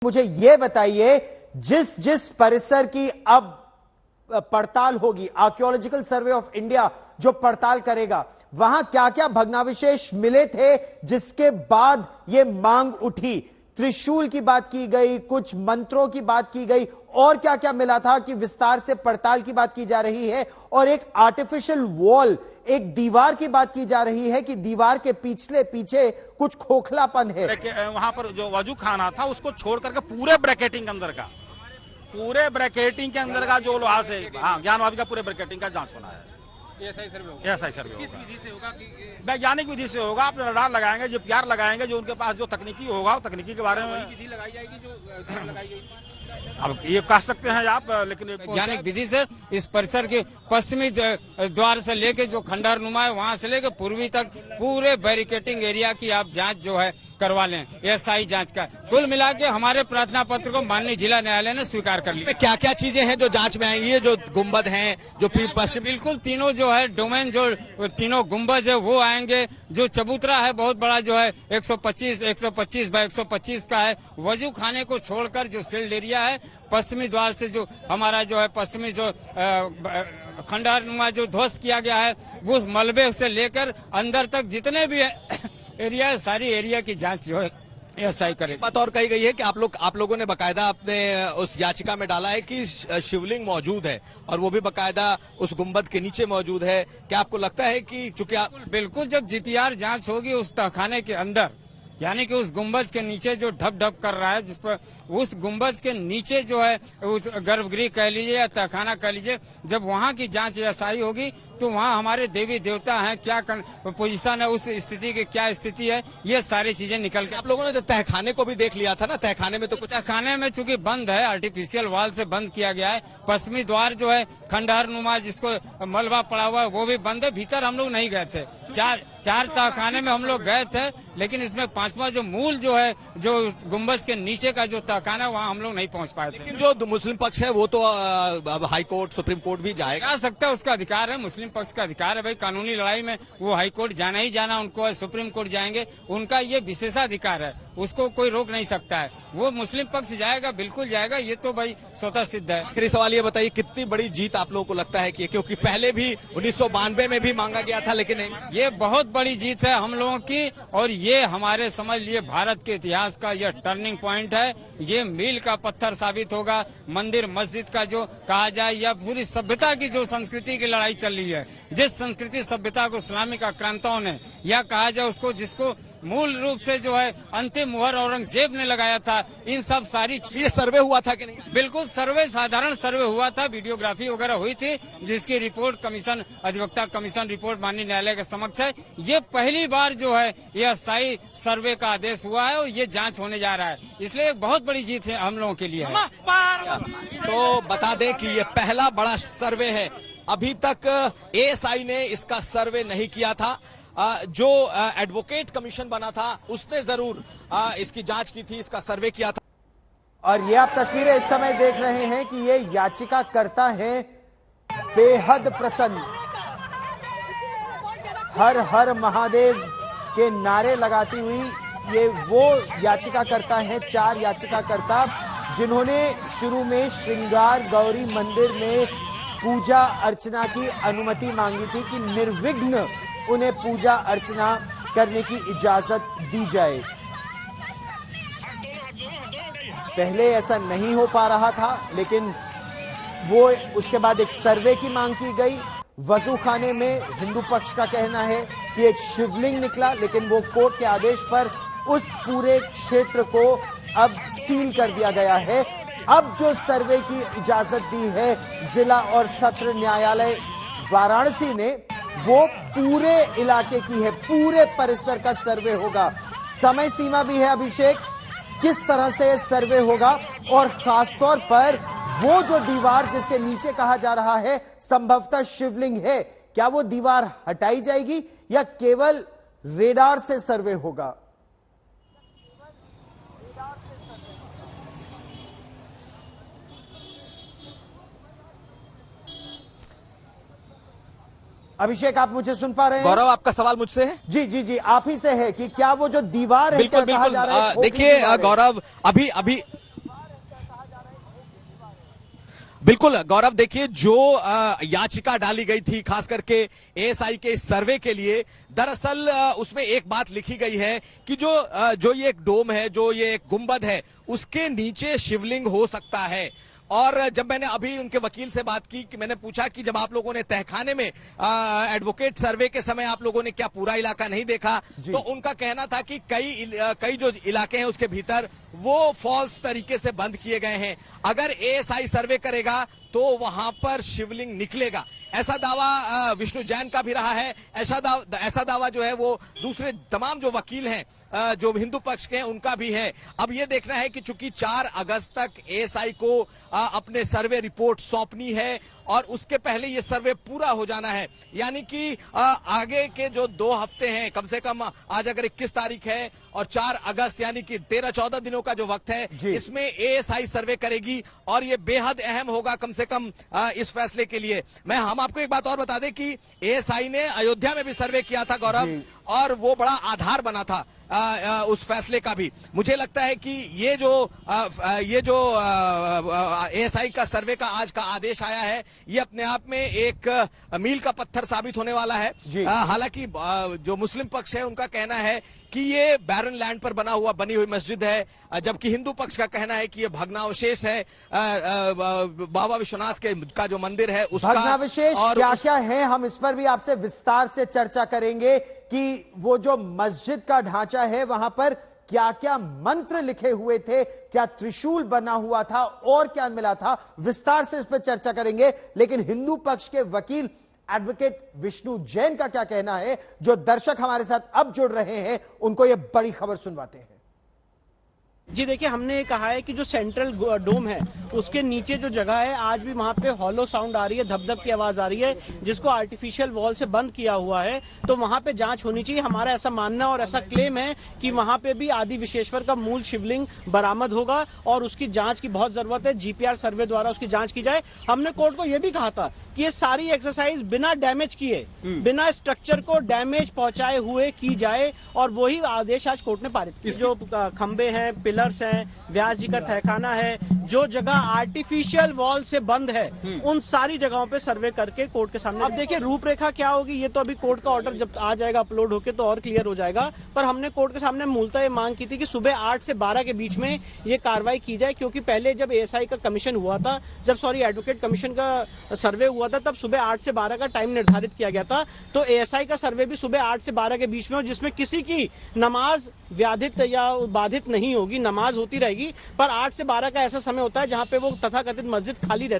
मुझे यह बताइए, जिस जिस परिसर की अब पड़ताल होगी, आर्कियोलॉजिकल सर्वे ऑफ इंडिया जो पड़ताल करेगा, वहां क्या क्या भग्नावशेष मिले थे जिसके बाद यह मांग उठी? त्रिशूल की बात की गई, कुछ मंत्रों की बात की गई, और क्या क्या मिला था कि विस्तार से पड़ताल की बात की जा रही है। और एक आर्टिफिशियल वॉल, एक दीवार की बात की जा रही है कि दीवार के पीछे कुछ खोखलापन है। वहां पर जो वजू खाना था उसको छोड़ करके पूरे ब्रैकेटिंग के अंदर का जो लोहा से, हाँ, ज्ञानवापी का पूरे ब्रैकेटिंग का जांच होना है। ऐसा ही सर्वे किस विधि से होगा? वैज्ञानिक विधि से होगा। आप रडार लगाएंगे, जो पीआर लगाएंगे, जो उनके पास जो तकनीकी होगा, तकनीकी के बारे में विधि लगाई जाएगी जो लगाई गई। अब ये कह सकते हैं आप, लेकिन वैज्ञानिक विधि से इस परिसर के पश्चिमी द्वार से लेके जो खंडहर नुमा है वहां से लेके पूर्वी तक पूरे बैरिकेटिंग एरिया की आप जांच जो है करवा लें, एसआई जांच का। कुल मिला के हमारे प्रार्थना पत्र को माननीय जिला न्यायालय ने स्वीकार कर लिया। क्या क्या चीजें हैं जो जांच में आएंगी? जो गुम्बद हैं, जो पश्चिम, बिल्कुल तीनों जो है डोमेन, जो तीनों गुम्बद है वो आएंगे। जो चबूतरा है बहुत बड़ा जो है 125 बाय 125 का है। वजू खाने को छोड़कर जो सील्ड एरिया है, पश्चिमी द्वार से जो हमारा जो है पश्चिमी जो खंडहर नुमा जो ध्वस्त किया गया है, वो मलबे से लेकर अंदर तक जितने भी एरिया है, सारी एरिया की जांच जो है एसआई करेगा। बात और कही गई है कि आप लोगों ने बकायदा अपने उस याचिका में डाला है कि शिवलिंग मौजूद है और वो भी बकायदा उस गुम्बद के नीचे मौजूद है। क्या आपको लगता है कि चूंकि बिल्कुल जब जीपीआर जांच होगी उस तहखाने के अंदर, यानी कि उस गुम्बज के नीचे जो ढप ढप कर रहा है, जिस पर उस गुम्बज के नीचे जो है उस गर्भगृह कह लीजिए या तहखाना कह लीजिए, जब वहां की जांच एसआई होगी तो वहां हमारे देवी देवता हैं, क्या पोजीशन है, उस स्थिति की क्या स्थिति है, ये सारी चीजें निकल के। आप लोगों ने तो तहखाने को भी देख लिया था ना? तहखाने में तो कुछ, तहखाने में चूंकि बंद है, आर्टिफिशियल वॉल से बंद किया गया है। पश्चिमी द्वार जो है खंडहर नुमा जिसको मलबा पड़ा हुआ है वो भी बंद है। भीतर हम लोग नहीं गए थे। चार तहखाने में हम लोग गए थे, लेकिन इसमें पांचवा जो मूल जो है, जो गुम्बज के नीचे का जो तहखाना, वहाँ हम लोग नहीं पहुँच पाए थे। लेकिन जो मुस्लिम पक्ष है वो तो हाई कोर्ट, सुप्रीम कोर्ट भी जाएगा। जा सकता है, उसका अधिकार है, मुस्लिम पक्ष का अधिकार है भाई। कानूनी लड़ाई में वो हाई कोर्ट जाना ही जाना उनको है, सुप्रीम कोर्ट जाएंगे, उनका ये विशेषाधिकार है, उसको कोई रोक नहीं सकता है। वो मुस्लिम पक्ष जाएगा, बिल्कुल जाएगा, ये तो भाई स्वतः सिद्ध है। आखिरी सवाल ये बताइए, कितनी बड़ी जीत आप लोगों को लगता है कि, क्योंकि पहले भी 1992 में भी मांगा गया था लेकिन नहीं। ये बहुत बड़ी जीत है हम लोगों की, और ये हमारे समझ लिए भारत के इतिहास का यह टर्निंग पॉइंट है। ये मील का पत्थर साबित होगा। मंदिर मस्जिद का जो कहा जाए, या पूरी सभ्यता की जो संस्कृति की लड़ाई चल रही है, जिस संस्कृति सभ्यता को इस्लामिक आक्रांताओं ने, या कहा जाए उसको जिसको मूल रूप से जो है अंतिम मुहर औरंगजेब ने लगाया था, इन सब सारी। ये सर्वे हुआ था कि नहीं? बिल्कुल सर्वे, साधारण सर्वे हुआ था, वीडियोग्राफी वगैरह हुई थी, जिसकी रिपोर्ट कमीशन, अधिवक्ता कमीशन रिपोर्ट माननीय न्यायालय के समक्ष है। ये पहली बार जो है यह स्थायी सर्वे का आदेश हुआ है और ये जांच होने जा रहा है, इसलिए एक बहुत बड़ी जीत है हम लोगों के लिए है। तो बता दें कि ये पहला बड़ा सर्वे है। अभी तक एएसआई ने इसका सर्वे नहीं किया था। जो एडवोकेट कमीशन बना था उसने जरूर इसकी जांच की थी, इसका सर्वे किया था। और ये आप तस्वीरें इस समय देख रहे हैं कि ये याचिकाकर्ता है बेहद प्रसन्न, हर हर महादेव के नारे लगाती हुई। ये वो याचिकाकर्ता हैं, 4 याचिकाकर्ता, जिन्होंने शुरू में श्रृंगार गौरी मंदिर में पूजा अर्चना की अनुमति मांगी थी कि निर्विघ्न उन्हें पूजा अर्चना करने की इजाजत दी जाए। पहले ऐसा नहीं हो पा रहा था, लेकिन वो उसके बाद एक सर्वे की मांग की गई। वजू खाने में हिंदू पक्ष का कहना है कि एक शिवलिंग निकला, लेकिन वो कोर्ट के आदेश पर उस पूरे क्षेत्र को अब सील कर दिया गया है। अब जो सर्वे की इजाजत दी है जिला और सत्र न्यायालय वाराणसी ने, वो पूरे इलाके की है, पूरे परिसर का सर्वे होगा। समय सीमा भी है अभिषेक, किस तरह से सर्वे होगा, और खासतौर पर वो जो दीवार जिसके नीचे कहा जा रहा है संभवतः शिवलिंग है, क्या वो दीवार हटाई जाएगी या केवल रेडार से सर्वे होगा? अभिषेक, आप मुझे सुन पा रहे हैं? गौरव, आपका सवाल मुझसे है? जी जी जी, आप ही से है कि क्या वो जो दीवार है, बिल्कुल कहा जा रहा है, देखिए गौरव, अभी बिल्कुल गौरव, देखिए जो याचिका डाली गई थी खास करके एएसआई के इस सर्वे के लिए, दरअसल उसमें एक बात लिखी गई है कि जो ये एक डोम है, जो ये एक गुंबद है, उसके नीचे शिवलिंग हो सकता है। और जब मैंने अभी उनके वकील से बात की कि मैंने पूछा कि जब आप लोगों ने तहखाने में एडवोकेट सर्वे के समय आप लोगों ने क्या पूरा इलाका नहीं देखा, तो उनका कहना था कि कई जो इलाके हैं उसके भीतर वो फॉल्स तरीके से बंद किए गए हैं। अगर एएसआई सर्वे करेगा तो वहां पर शिवलिंग निकलेगा, ऐसा दावा विष्णु जैन का भी रहा है। ऐसा दावा जो है वो दूसरे तमाम जो वकील हैं जो हिंदू पक्ष के हैं उनका भी है। अब ये देखना है कि चूंकि 4 अगस्त तक एएसआई को अपने सर्वे रिपोर्ट सौंपनी है और उसके पहले ये सर्वे पूरा हो जाना है, यानी कि आगे के जो 2 हफ्ते हैं, कम से कम आज अगर 21 तारीख है और 4 अगस्त यानी कि 13-14 दिनों का जो वक्त है, इसमें एएसआई सर्वे करेगी और ये बेहद अहम होगा कम से कम इस फैसले के लिए। हम आपको एक बात और बता दें कि एएसआई ने अयोध्या में भी सर्वे किया था गौरव, और वो बड़ा आधार बना था उस फैसले का भी। मुझे लगता है कि ये जो एएसआई का सर्वे का आज का आदेश आया है, ये अपने आप में एक मील का पत्थर साबित होने वाला है। हालांकि जो मुस्लिम पक्ष है उनका कहना है कि ये बैरन लैंड पर बनी हुई मस्जिद है, जबकि हिंदू पक्ष का कहना है कि ये भग्नावशेष है बाबा विश्वनाथ का जो मंदिर है उसका। भग्नावशेष क्या है, हम इस पर भी आपसे विस्तार से चर्चा करेंगे कि वो जो मस्जिद का ढांचा है वहां पर क्या क्या मंत्र लिखे हुए थे, क्या त्रिशूल बना हुआ था और क्या मिला था, विस्तार से इस पर चर्चा करेंगे। लेकिन हिंदू पक्ष के वकील एडवोकेट विष्णु जैन का क्या कहना है, जो दर्शक हमारे साथ अब जुड़ रहे हैं उनको यह बड़ी खबर सुनवाते हैं। जी देखिए, हमने कहा है कि जो सेंट्रल डोम है उसके नीचे जो जगह है, आज भी वहाँ पे हॉलो साउंड आ रही है, धप-धप की आवाज आ रही है, जिसको आर्टिफिशियल वॉल से बंद किया हुआ है। तो वहाँ पे जांच होनी चाहिए। हमारा ऐसा मानना और ऐसा क्लेम है कि वहाँ पे भी आदि विश्वेश्वर का मूल शिवलिंग बरामद होगा और उसकी जांच की बहुत जरूरत है। जीपीआर सर्वे द्वारा उसकी जांच की जाए। हमने कोर्ट को यह भी कहा था कि ये सारी एक्सरसाइज बिना डैमेज किए, बिना स्ट्रक्चर को डैमेज पहुंचाए हुए की जाए, और वही आदेश आज कोर्ट ने पारित किया। जो खंबे हैं, पिलर्स हैं, व्यास जी का तहखाना है, जो जगह आर्टिफिशियल वॉल से बंद है, उन सारी जगहों पे सर्वे करके कोर्ट के सामने। अब देखिए रूपरेखा क्या होगी, ये तो अभी कोर्ट का ऑर्डर जब आ जाएगा अपलोड होके तो और क्लियर हो जाएगा। पर हमने कोर्ट के सामने मूलतः ये मांग की थी कि सुबह 8 से 12 के बीच में ये कार्रवाई की जाए, क्योंकि पहले जब एएसआई का कमीशन हुआ था, एडवोकेट कमीशन का सर्वे हुआ था, तब सुबह 8 से 12 का टाइम निर्धारित किया गया था। तो एएसआई का सर्वे भी सुबह 8 से 12 के बीच में हो, जिसमें किसी की नमाज व्याधित या बाधित नहीं होगी, नमाज होती रहेगी। पर 8 से 12 का ऐसा समय होता है जहां पे वो तथाकथित मस्जिद खाली रहती है।